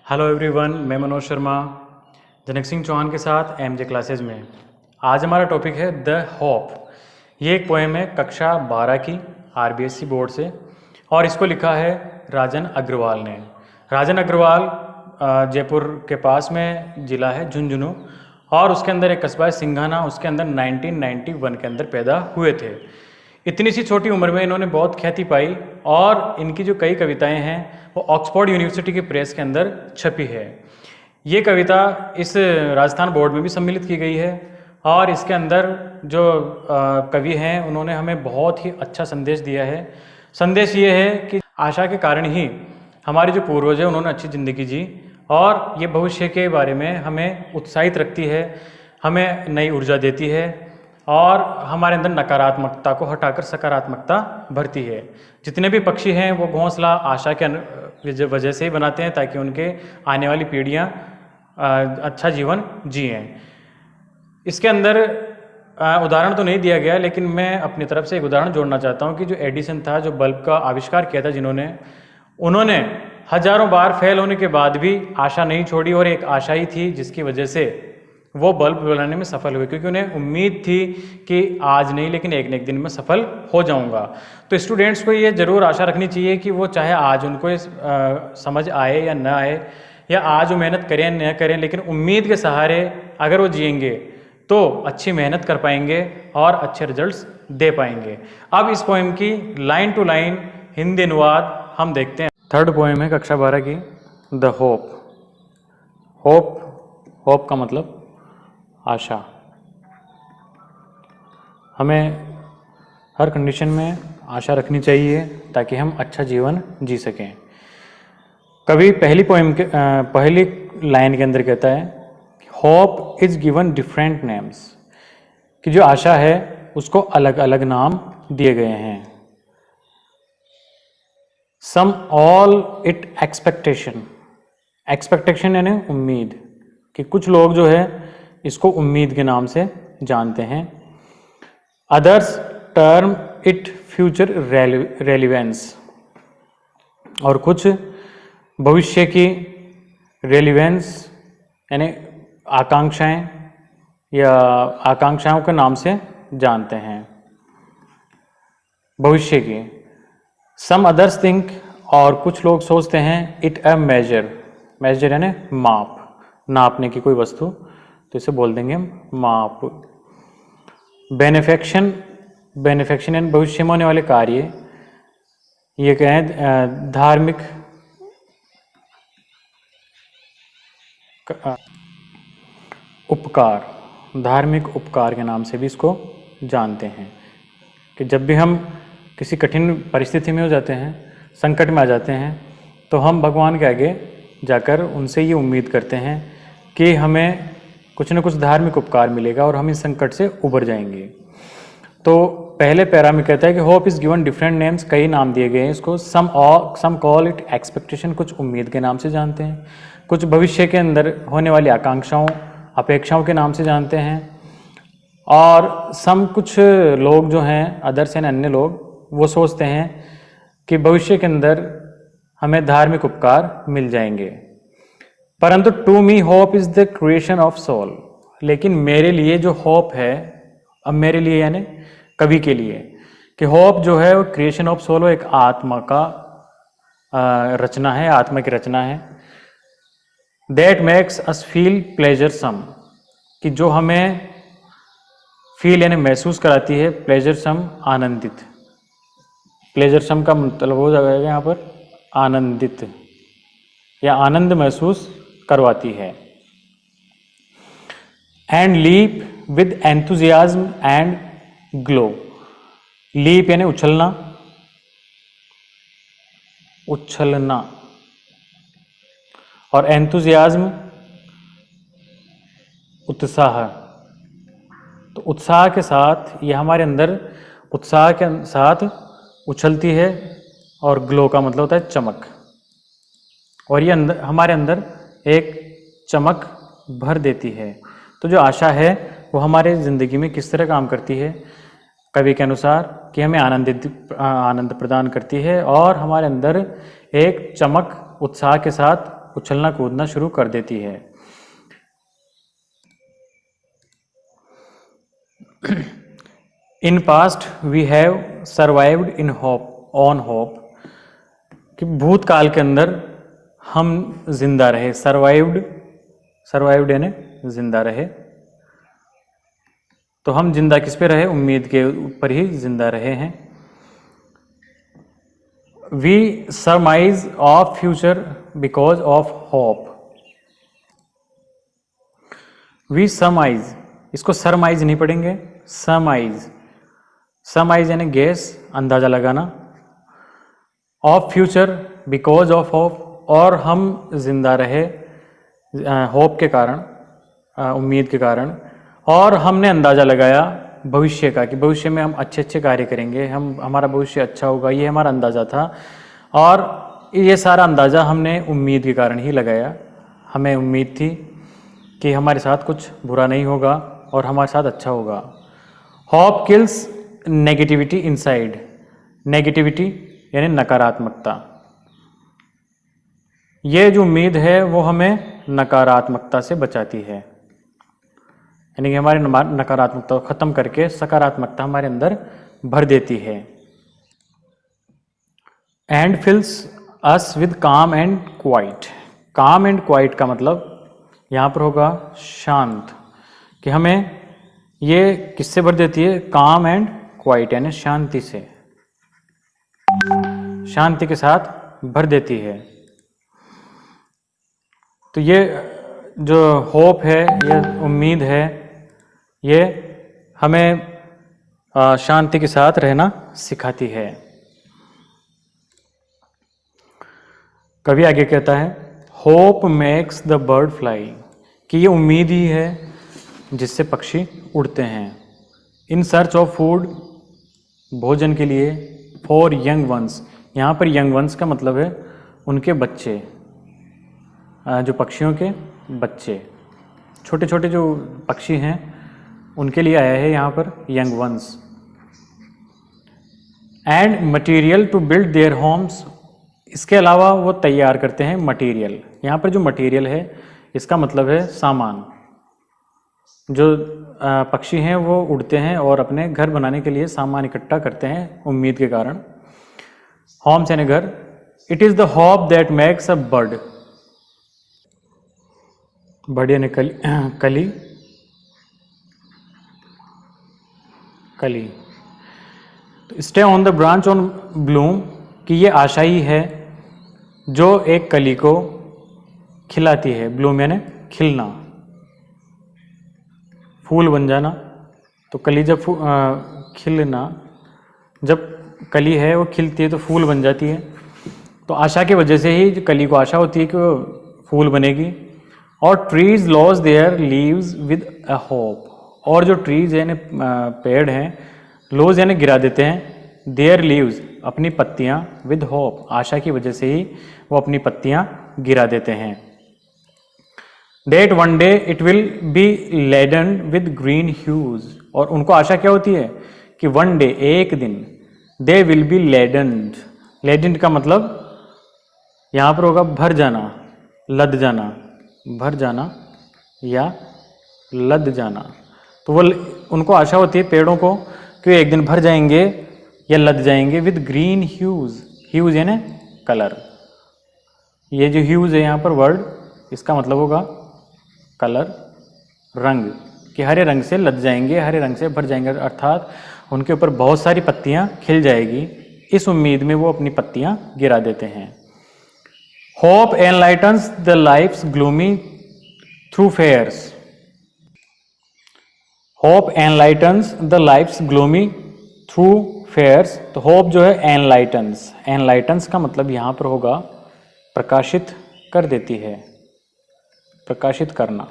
Hello everyone, मैं मनोज शर्मा जनक सिंह चौहान के साथ एमजे क्लासेस में। आज हमारा टॉपिक है द होप। ये एक पोएम है कक्षा 12 की आरबीएससी बोर्ड से और इसको लिखा है राजन अग्रवाल ने। राजन अग्रवाल जयपुर के पास में ज़िला है झुंझुनू और उसके अंदर एक कस्बा है सिंघाना, उसके अंदर 1991 के अंदर पैदा हुए थे। इतनी सी छोटी उम्र में इन्होंने बहुत ख्याति पाई और इनकी जो कई कविताएं हैं वो ऑक्सफोर्ड यूनिवर्सिटी की प्रेस के अंदर छपी है। ये कविता इस राजस्थान बोर्ड में भी सम्मिलित की गई है और इसके अंदर जो कवि हैं उन्होंने हमें बहुत ही अच्छा संदेश दिया है। संदेश ये है कि आशा के कारण ही हमारे जो पूर्वज हैं उन्होंने अच्छी ज़िंदगी जी और ये भविष्य के बारे में हमें उत्साहित रखती है, हमें नई ऊर्जा देती है और हमारे अंदर नकारात्मकता को हटाकर सकारात्मकता भरती है। जितने भी पक्षी हैं वो घोंसला आशा के वजह से ही बनाते हैं ताकि उनके आने वाली पीढ़ियां अच्छा जीवन जिएं। इसके अंदर उदाहरण तो नहीं दिया गया, लेकिन मैं अपनी तरफ से एक उदाहरण जोड़ना चाहता हूं कि जो एडिसन था, जो बल्ब का आविष्कार किया था जिन्होंने, उन्होंने हजारों बार फेल होने के बाद भी आशा नहीं छोड़ी और एक आशा ही थी जिसकी वजह से वो बल्ब बनाने में सफल हुए, क्योंकि उन्हें उम्मीद थी कि आज नहीं लेकिन एक न एक दिन में सफल हो जाऊंगा। तो स्टूडेंट्स को ये ज़रूर आशा रखनी चाहिए कि वो चाहे आज उनको समझ आए या ना आए, या आज वो मेहनत करें या न करें, लेकिन उम्मीद के सहारे अगर वो जिएंगे तो अच्छी मेहनत कर पाएंगे और अच्छे रिजल्ट्स दे पाएंगे। अब इस पोएम की लाइन टू लाइन हिंदी अनुवाद हम देखते हैं। थर्ड पोएम है कक्षा 12 की, द होप। होप का मतलब आशा। हमें हर कंडीशन में आशा रखनी चाहिए ताकि हम अच्छा जीवन जी सकें। कवि पहली लाइन के अंदर कहता है, hope is given different names, कि जो आशा है उसको अलग अलग नाम दिए गए हैं। सम ऑल इट एक्सपेक्टेशन यानी उम्मीद, कि कुछ लोग जो है इसको उम्मीद के नाम से जानते हैं। Others term it future relevance, और कुछ भविष्य की रेलिवेंस यानी आकांक्षाएं या आकांक्षाओं के नाम से जानते हैं भविष्य की। सम अदर्स थिंक, और कुछ लोग सोचते हैं, इट अ मेजर यानी माप, नापने की कोई वस्तु, तो इसे बोल देंगे हम माप। बेनिफेक्शन यानी भविष्य में होने वाले कार्य, ये कहें धार्मिक उपकार के नाम से भी इसको जानते हैं। कि जब भी हम किसी कठिन परिस्थिति में हो जाते हैं, संकट में आ जाते हैं, तो हम भगवान के आगे जाकर उनसे ये उम्मीद करते हैं कि हमें कुछ न कुछ धार्मिक उपकार मिलेगा और हम इस संकट से उबर जाएंगे। तो पहले पैरा में कहता है कि hope is given different names, कई नाम दिए गए हैं इसको। सम कॉल इट एक्सपेक्टेशन, कुछ उम्मीद के नाम से जानते हैं, कुछ भविष्य के अंदर होने वाली आकांक्षाओं अपेक्षाओं के नाम से जानते हैं, और कुछ लोग जो हैं अदर्स यानी अन्य लोग, वो सोचते हैं कि भविष्य के अंदर हमें धार्मिक उपकार मिल जाएंगे। परंतु to me hope is the creation of soul, लेकिन मेरे लिए जो होप है, अब मेरे लिए यानी कवि के लिए, कि होप जो है वो क्रिएशन ऑफ सोल, वो एक आत्मा का रचना है, आत्मा की रचना है। That makes us feel pleasure some, कि जो हमें फील यानी महसूस कराती है, प्लेजर सम आनंदित। प्लेजर सम का मतलब हो जाएगा यहाँ पर आनंदित या आनंद महसूस करवाती है। And leap with enthusiasm and glow, leap यानी उछलना, और एंथुजियाज्म उत्साह। तो उत्साह के साथ, ये हमारे अंदर उत्साह के साथ उछलती है, और ग्लो का मतलब होता है चमक, और ये हमारे अंदर एक चमक भर देती है। तो जो आशा है वो हमारे ज़िंदगी में किस तरह काम करती है, कवि के अनुसार, कि हमें आनंद प्रदान करती है और हमारे अंदर एक चमक उत्साह के साथ उछलना कूदना शुरू कर देती है। In past we have survived in hope on hope, कि भूतकाल के अंदर हम जिंदा रहे। सर्वाइव्ड यानी जिंदा रहे। तो हम जिंदा किस पे रहे? उम्मीद के ऊपर ही जिंदा रहे हैं। We surmise of future because of hope. We surmise, इसको सरमाइज नहीं पढ़ेंगे, सरमाइज। सरमाइज यानी गेस, अंदाजा लगाना। Of future because of hope, और हम जिंदा रहे होप के कारण, उम्मीद के कारण। और हमने अंदाजा लगाया भविष्य का, कि भविष्य में हम अच्छे अच्छे कार्य करेंगे, हमारा भविष्य अच्छा होगा, ये हमारा अंदाजा था। और ये सारा अंदाजा हमने उम्मीद के कारण ही लगाया। हमें उम्मीद थी कि हमारे साथ कुछ बुरा नहीं होगा और हमारे साथ अच्छा होगा। Hope kills negativity inside. Negativity यानी नकारात्मकता। ये जो उम्मीद है वो हमें नकारात्मकता से बचाती है, यानी कि हमारी नकारात्मकता को खत्म करके सकारात्मकता हमारे अंदर भर देती है। एंड फिल्स अस विद काम एंड क्वाइट। काम एंड क्वाइट का मतलब यहाँ पर होगा शांत, कि हमें ये किससे भर देती है? काम एंड क्वाइट यानी शांति से, शांति के साथ भर देती है। तो ये जो होप है, ये उम्मीद है, ये हमें शांति के साथ रहना सिखाती है। कवि आगे कहता है, hope makes the bird fly, कि ये उम्मीद ही है जिससे पक्षी उड़ते हैं। इन सर्च ऑफ फूड, भोजन के लिए। फॉर यंग वंस, यहाँ पर यंग वंस का मतलब है उनके बच्चे, जो पक्षियों के बच्चे, छोटे छोटे जो पक्षी हैं उनके लिए आया है यहाँ पर young ones. And material to build their homes, इसके अलावा वो तैयार करते हैं मटीरियल। यहाँ पर जो मटीरियल है इसका मतलब है सामान। जो पक्षी हैं वो उड़ते हैं और अपने घर बनाने के लिए सामान इकट्ठा करते हैं उम्मीद के कारण। होम्स यानी घर। It is the hope that makes a bird, bird यानी कली, कली। तो stay on the branch on Bloom, कि ये आशा ही है जो एक कली को खिलाती है। ब्लूम यानी खिलना, फूल बन जाना। तो कली जब खिलना, जब कली है वो खिलती है तो फूल बन जाती है। तो आशा की वजह से ही कली को आशा होती है कि वो फूल बनेगी। और trees loss their leaves with a hope, और जो ट्रीज यानी पेड़ हैं, लॉस यानी गिरा देते हैं, देयर लीव्स अपनी पत्तियां, विद होप आशा की वजह से ही वो अपनी पत्तियां गिरा देते हैं। That one day it will be laden with green hues, और उनको आशा क्या होती है कि वन डे एक दिन, दे विल बी लेडन्ड। लेडन्ड का मतलब यहाँ पर होगा भर जाना, लद जाना, भर जाना या लद जाना। तो वो उनको आशा होती है पेड़ों को कि एक दिन भर जाएंगे या लद जाएंगे विद ग्रीन ह्यूज। ह्यूज यानी कलर। ये जो ह्यूज है यहाँ पर वर्ड, इसका मतलब होगा कलर, रंग, कि हरे रंग से लद जाएंगे, हरे रंग से भर जाएंगे, अर्थात उनके ऊपर बहुत सारी पत्तियां खिल जाएगी। इस उम्मीद में वो अपनी पत्तियां गिरा देते हैं। Hope enlightens the life's gloomy thoroughfares. Hope enlightens the life's gloomy thoroughfares. तो होप जो है एनलाइटन्स, एनलाइटन्स का मतलब यहाँ पर होगा प्रकाशित कर देती है, प्रकाशित करना।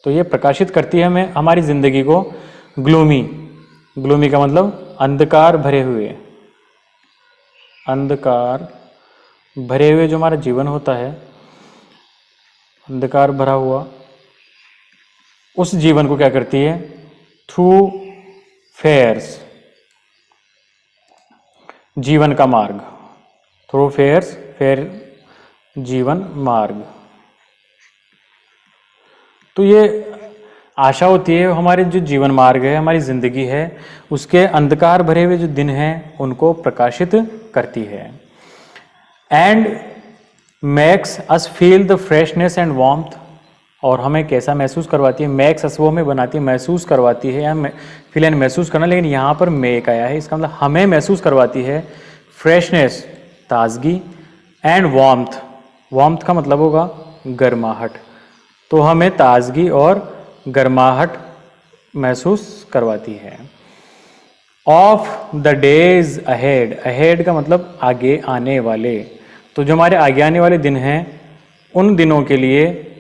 तो ये प्रकाशित करती है हमें हमारी ज़िंदगी को। ग्लूमी, ग्लूमी का मतलब अंधकार भरे हुए, अंधकार भरे हुए जो हमारा जीवन होता है, अंधकार भरा हुआ, उस जीवन को क्या करती है? थ्रू फेयर्स, जीवन का मार्ग। थ्रू फेयर्स, फेयर जीवन मार्ग। तो ये आशा होती है हमारे जो जीवन मार्ग है, हमारी ज़िंदगी है, उसके अंधकार भरे हुए जो दिन हैं उनको प्रकाशित करती है। And makes us feel the freshness and warmth, और हमें कैसा महसूस करवाती है, मेक्स अस वो हमें बनाती है, महसूस करवाती है, या फील एंड महसूस करना, लेकिन यहाँ पर मेक आया है, इसका मतलब हमें महसूस करवाती है फ्रेशनेस ताजगी, एंड वार्मथ, वार्मथ का मतलब होगा गर्माहट, तो हमें ताजगी और गर्माहट महसूस करवाती है। Of the days ahead, ahead का मतलब आगे आने वाले, तो जो हमारे आगे आने वाले दिन हैं उन दिनों के लिए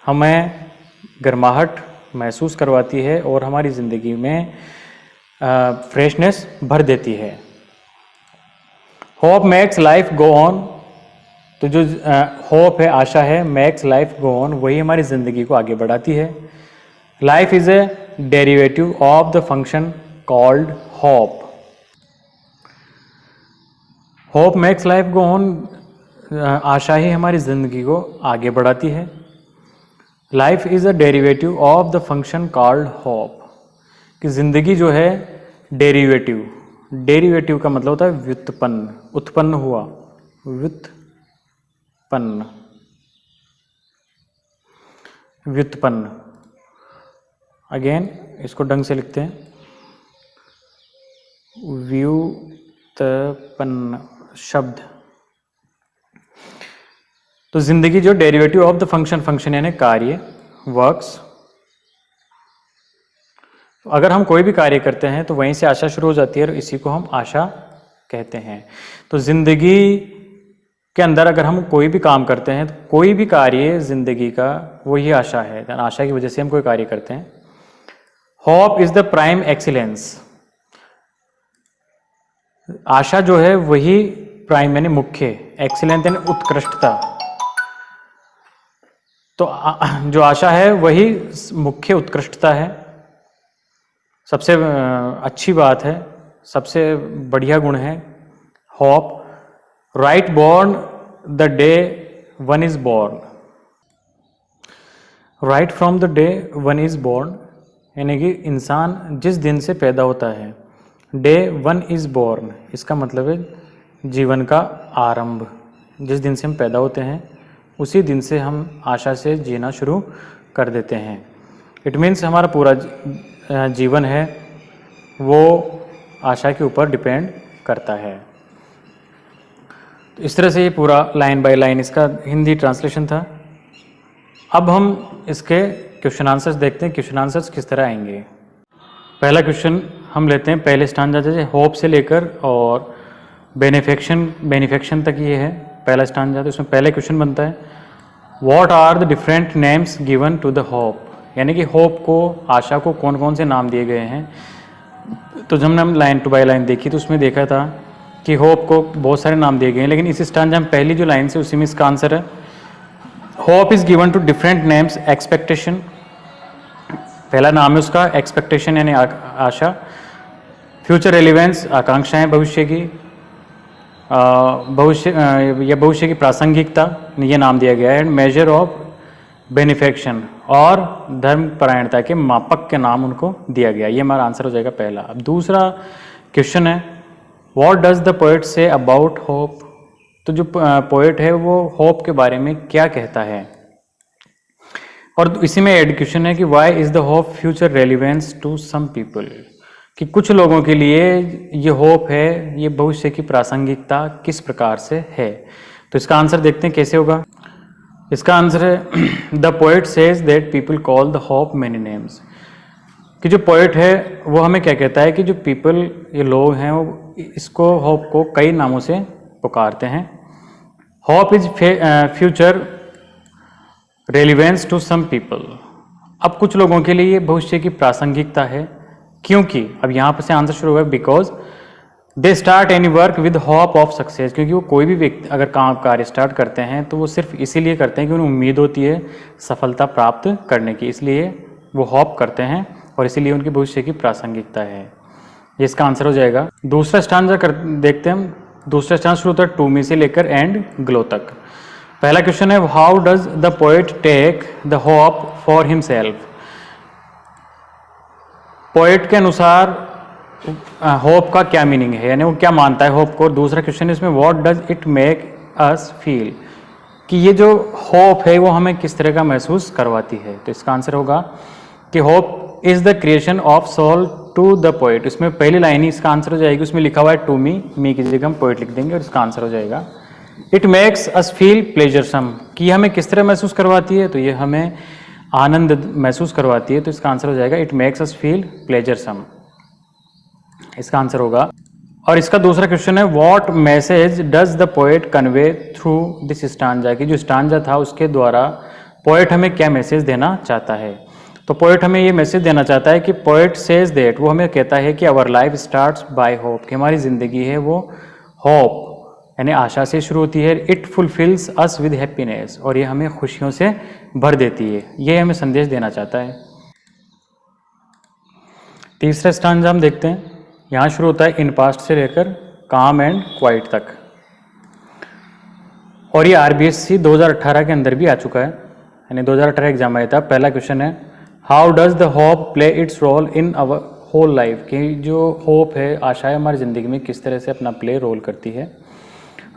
हमें गर्माहट महसूस करवाती है और हमारी ज़िंदगी में फ्रेशनेस भर देती है। Hope makes life go on, तो जो होप है, आशा है, मेक्स लाइफ गो ऑन, वही हमारी ज़िंदगी को आगे बढ़ाती है। Life is a derivative of the function called hope. Hope makes life go on, आशा ही हमारी ज़िंदगी को आगे बढ़ाती है। Life is a derivative of the function called hope, कि ज़िंदगी जो है डेरिवेटिव, डेरिवेटिव का मतलब होता है व्युत्पन्न, उत्पन्न हुआ, व्युत्पन्न, व्युत्पन्न। अगेन इसको ढंग से लिखते हैं, व्युत्पन्न शब्द। तो जिंदगी जो derivative of the function, function यानी कार्य, वर्क्स। अगर हम कोई भी कार्य करते हैं तो वहीं से आशा शुरू हो जाती है और इसी को हम आशा कहते हैं। तो जिंदगी के अंदर अगर हम कोई भी काम करते हैं तो कोई भी कार्य जिंदगी का वही आशा है, आशा की वजह से हम कोई कार्य करते हैं। Hope is the prime excellence, आशा जो है वही प्राइम यानी मुख्य, एक्सीलेंस यानी उत्कृष्टता। तो जो आशा है वही मुख्य उत्कृष्टता है, सबसे अच्छी बात है, सबसे बढ़िया गुण है। Hope right born the day one is born, right from the day one is born, यानी कि इंसान जिस दिन से पैदा होता है, डे वन इज बॉर्न, इसका मतलब है जीवन का आरंभ। जिस दिन से हम पैदा होते हैं उसी दिन से हम आशा से जीना शुरू कर देते हैं। इट मीन्स हमारा पूरा जीवन है वो आशा के ऊपर डिपेंड करता है। तो इस तरह से ये पूरा लाइन बाय लाइन इसका हिंदी ट्रांसलेशन था। अब हम इसके क्वेश्चन आंसर्स देखते हैं, क्वेश्चन आंसर्स किस तरह आएंगे। पहला क्वेश्चन हम लेते हैं, पहले स्टांजा जैसे होप से लेकर और बेनिफेक्शन तक ये है पहला स्टांजा। तो इसमें पहले क्वेश्चन बनता है, what are the different names given to the hope, यानी कि होप को, आशा को कौन कौन से नाम दिए गए हैं। तो जब हमने लाइन टू बाय लाइन देखी तो उसमें देखा था कि होप को बहुत सारे नाम दिए गए हैं, लेकिन इस स्टांजा में पहली जो लाइन से उसी में इसका आंसर है। Hope is given to different names, expectation पहला नाम है उसका, एक्सपेक्टेशन यानी आशा। फ्यूचर रेलिवेंस आकांक्षाएं भविष्य की, भविष्य की प्रासंगिकता ये नाम दिया गया है। मेजर ऑफ बेनिफेक्शन और धर्मपरायणता के मापक के नाम उनको दिया गया। ये हमारा आंसर हो जाएगा पहला। अब दूसरा क्वेश्चन है, what does the poet say about hope, तो जो पोएट है वो होप के बारे में क्या कहता है। और इसी में एड क्वेश्चन है कि why is the hope future relevance to some people, कि कुछ लोगों के लिए ये होप है, ये भविष्य की प्रासंगिकता किस प्रकार से है। तो इसका आंसर देखते हैं कैसे होगा। इसका आंसर है, the poet says that people call the hope many names, कि जो पोएट है वो हमें क्या कहता है कि जो पीपल, ये लोग हैं, वो इसको होप को कई नामों से पुकारते हैं। Hope is future relevance to some people, अब कुछ लोगों के लिए ये भविष्य की प्रासंगिकता है, क्योंकि अब यहाँ पर से आंसर शुरू हुआ, because they start any work with hope of success, क्योंकि वो कोई भी व्यक्ति अगर कार्य स्टार्ट करते हैं तो वो सिर्फ इसीलिए करते हैं कि उन्हें उम्मीद होती है सफलता प्राप्त करने की, इसलिए वो होप करते हैं और इसीलिए उनकी भविष्य की प्रासंगिकता है। ये इसका आंसर हो जाएगा। दूसरा स्टांजा देखते हैं हम। दूसरा स्टांजा शुरू होता है टू मी से लेकर एंड ग्लो तक। पहला क्वेश्चन है, how does the poet take the hope for himself. Poet के अनुसार होप का क्या मीनिंग है, यानी वो क्या मानता है होप को। और दूसरा क्वेश्चन इसमें, what does it make us feel, कि ये जो होप है वो हमें किस तरह का महसूस करवाती है। तो इसका आंसर होगा कि hope is the creation of soul to the poet. इसमें पहली लाइन ही इसका आंसर हो जाएगी, उसमें लिखा हुआ है टू मी की जगह हम पोएट लिख देंगे और इसका आंसर हो जाएगा इट मेक्स अस फील प्लेजरसम, कि हमें किस तरह महसूस करवाती है, तो ये हमें आनंद महसूस करवाती है। तो इसका आंसर हो जाएगा इट मेक्स अस फील प्लेजरसम, इसका आंसर होगा। और इसका दूसरा क्वेश्चन है, what message does the poet convey through this stanza, कि जो स्टांजा था उसके द्वारा पोएट हमें क्या मैसेज देना चाहता है। तो पोएट हमें ये मैसेज देना चाहता है कि पोएट सेज दैट, वो हमें कहता है कि our life starts by hope, कि हमारी ज़िंदगी है वो होप यानी आशा से शुरू होती है। It fulfils us with happiness, और ये हमें खुशियों से भर देती है, ये हमें संदेश देना चाहता है। तीसरा स्टांजा हम देखते हैं, यहाँ शुरू होता है इन पास्ट से लेकर काम एंड क्वाइट तक, और ये आरबीएससी 2018 के अंदर भी आ चुका है, यानी 2018 एग्जाम आया था। पहला क्वेश्चन है, how does the hope play its role in our whole life, कि जो होप है आशा है हमारी ज़िंदगी में किस तरह से अपना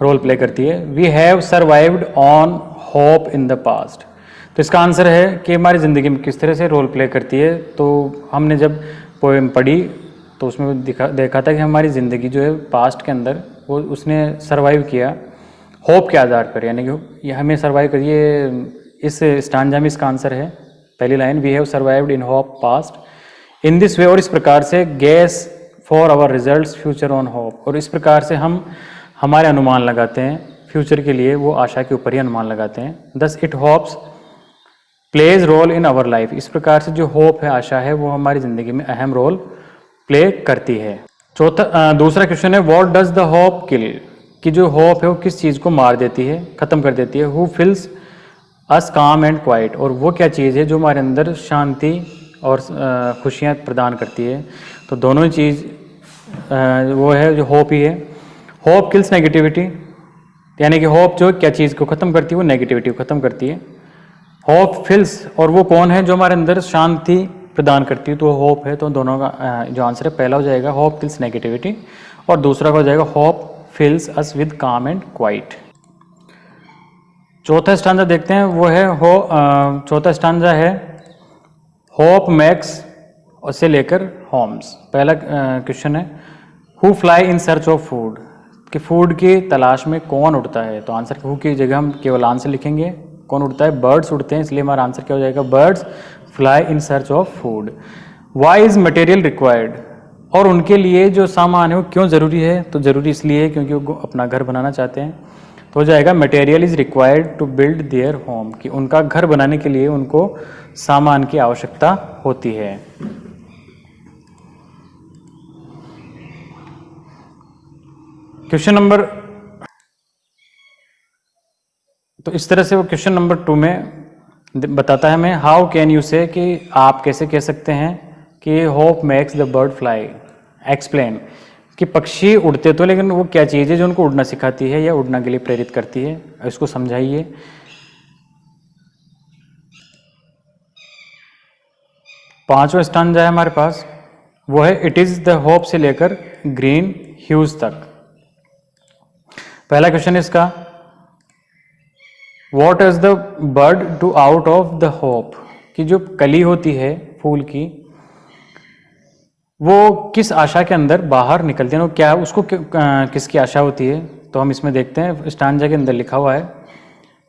रोल प्ले करती है। We have survived on hope in the past, तो इसका आंसर है कि हमारी ज़िंदगी में किस तरह से रोल प्ले करती है। तो हमने जब पोएम पढ़ी तो उसमें देखा था कि हमारी ज़िंदगी जो है पास्ट के अंदर वो उसने सर्वाइव किया होप के आधार पर, यानी कि ये हमें सर्वाइव करिए। इस स्टांजा में इसका आंसर है पहली line, we have survived in hope past in this way, और इस प्रकार से guess for our results future on hope, और इस प्रकार से हम हमारे अनुमान लगाते हैं फ्यूचर के लिए, वो आशा के ऊपर ही अनुमान लगाते हैं। Thus it hopes plays role in our life, इस प्रकार से जो होप है आशा है वो हमारी ज़िंदगी में अहम रोल प्ले करती है। दूसरा क्वेश्चन है, व्हाट डज द होप किल, कि जो होप है वो किस चीज़ को मार देती है, ख़त्म कर देती है। हु फिल्स अस काम एंड क्वाइट, और वो क्या चीज़ है जो हमारे अंदर शांति और खुशियाँ प्रदान करती है। तो दोनों ही चीज़ वो है जो होप ही है। होप किल्स नेगेटिविटी, यानी कि होप जो क्या चीज़ को ख़त्म करती है, वो नेगेटिविटी को ख़त्म करती है। होप फिल्स, और वो कौन है जो हमारे अंदर शांति प्रदान करती है, तो होप है। तो दोनों का जो आंसर है पहला हो जाएगा होप किल्स नेगेटिविटी, और दूसरा हो जाएगा होप फिल्स अस विद काम एंड क्वाइट। चौथा स्टांजा देखते हैं, वो है चौथा स्टांजा है होप मेक्स से लेकर होम्स। पहला क्वेश्चन है, who fly in search of food, कि फूड की तलाश में कौन उड़ता है। तो आंसर हु की जगह हम केवल आंसर लिखेंगे, कौन उड़ता है, बर्ड्स उड़ते हैं, इसलिए हमारा आंसर क्या हो जाएगा, birds fly in search of food. Why is material required, और उनके लिए जो सामान है वो क्यों ज़रूरी है, तो ज़रूरी इसलिए है क्योंकि वो अपना घर बनाना चाहते हैं। तो हो जाएगा material is required to build their home, कि उनका घर बनाने के लिए उनको सामान की आवश्यकता होती है। क्वेश्चन नंबर, तो इस तरह से वो क्वेश्चन नंबर 2 में बताता है हमें, हाउ कैन यू से, कि आप कैसे कह सकते हैं कि hope makes the bird fly. Explain, कि पक्षी उड़ते तो, लेकिन वो क्या चीज़ है जो उनको उड़ना सिखाती है या उड़ना के लिए प्रेरित करती है, इसको समझाइए। पांचवा स्टांजा है हमारे पास, वो है इट इज़ द होप से लेकर ग्रीन ह्यूज तक। पहला क्वेश्चन इसका, what is the bird do out of the hope, कि जो कली होती है फूल की वो किस आशा के अंदर बाहर निकलती है, क्या उसको किसकी आशा होती है। तो हम इसमें देखते हैं स्टांजा के अंदर लिखा हुआ है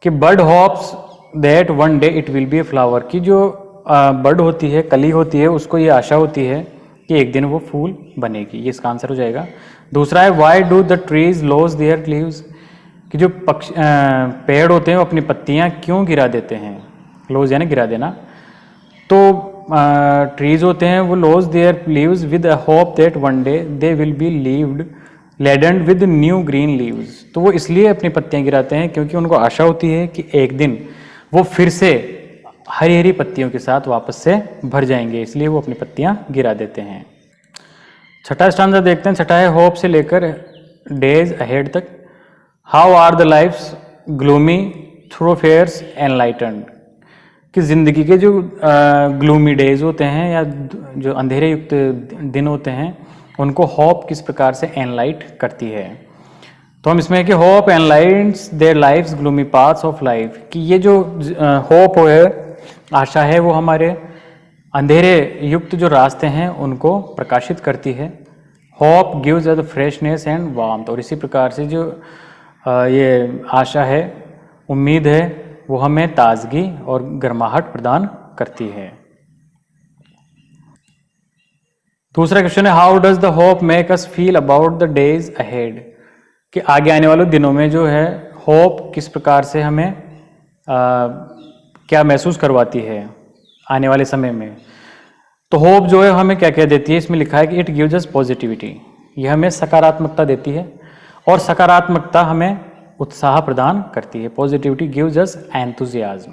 कि bird hopes that one day it will B a flower, की जो बर्ड होती है, कली होती है, उसको ये आशा होती है कि एक दिन वो फूल बनेगी, ये इसका आंसर हो जाएगा। दूसरा है, why do the trees loss their leaves, कि जो पेड़ होते हैं वो अपनी पत्तियां क्यों गिरा देते हैं, लॉस यानी गिरा देना। तो ट्रीज होते हैं वो lose their leaves with a hope that one day they will be leaved laden with new green leaves, तो वो इसलिए अपनी पत्तियां गिराते हैं क्योंकि उनको आशा होती है कि एक दिन वो फिर से हरी हरी पत्तियों के साथ वापस से भर जाएंगे, इसलिए वो अपनी पत्तियां गिरा देते हैं। छठा स्टांजा देखते हैं, छठा है होप से लेकर डेज अहेड तक। How are the life's gloomy thoroughfares enlightened, कि ज़िंदगी के जो ग्लूमी डेज होते हैं या जो अंधेरे युक्त दिन होते हैं उनको होप किस प्रकार से एनलाइट करती है। तो हम इसमें है कि hope enlights their life's gloomy paths of life, कि ये जो होप है, आशा है, वो हमारे अंधेरे युक्त जो रास्ते हैं उनको प्रकाशित करती है। Hope gives us the freshness and warmth, और इसी प्रकार से जो ये आशा है, उम्मीद है, वो हमें ताजगी और गर्माहट प्रदान करती है। दूसरा क्वेश्चन है, how does the hope make us feel about the days ahead, कि आगे आने वाले दिनों में जो है होप किस प्रकार से हमें क्या महसूस करवाती है आने वाले समय में। तो होप जो है हमें क्या क्या देती है, इसमें लिखा है कि इट गिव्स अस पॉजिटिविटी, यह हमें सकारात्मकता देती है, और सकारात्मकता हमें उत्साह प्रदान करती है। Positivity gives us enthusiasm.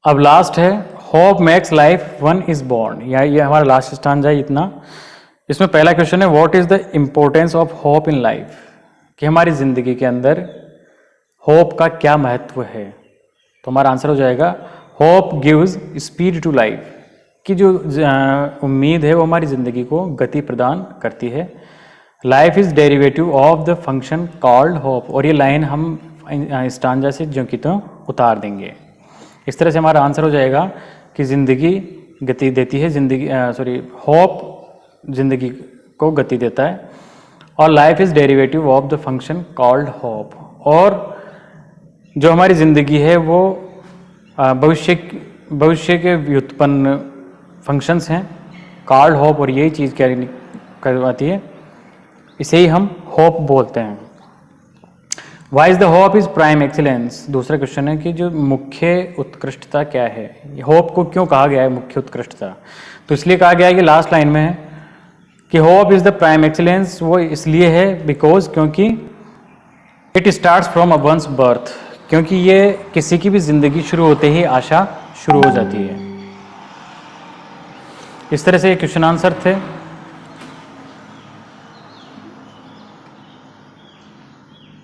अब लास्ट है, hope makes life one is born, या ये हमारा लास्ट स्टांजा है इतना। इसमें पहला क्वेश्चन है, what is the importance of hope in life, कि हमारी जिंदगी के अंदर होप का क्या महत्व है। तो हमारा आंसर हो जाएगा, hope gives speed to life, कि जो उम्मीद है वो हमारी ज़िंदगी को गति प्रदान करती है। Life is derivative of the function called hope, और ये लाइन हम स्टांजा से जो कि तो उतार देंगे। इस तरह से हमारा आंसर हो जाएगा कि ज़िंदगी गति देती है, होप ज़िंदगी को गति देता है, और life is derivative of the function called hope, और जो हमारी ज़िंदगी है वो भविष्य के व्युत्पन्न फंक्शंस हैं कॉल्ड होप, और यही चीज़ क्या करवाती है, इसे ही हम होप बोलते हैं। Why is the hope is prime excellence, दूसरा क्वेश्चन है कि जो मुख्य उत्कृष्टता क्या है, होप को क्यों कहा गया है मुख्य उत्कृष्टता। तो इसलिए कहा गया है कि लास्ट लाइन में है कि hope is the prime excellence, वो इसलिए है बिकॉज, क्योंकि it starts from a one's birth, क्योंकि ये किसी की भी ज़िंदगी शुरू होते ही आशा शुरू हो जाती है। इस तरह से ये क्वेश्चन आंसर थे।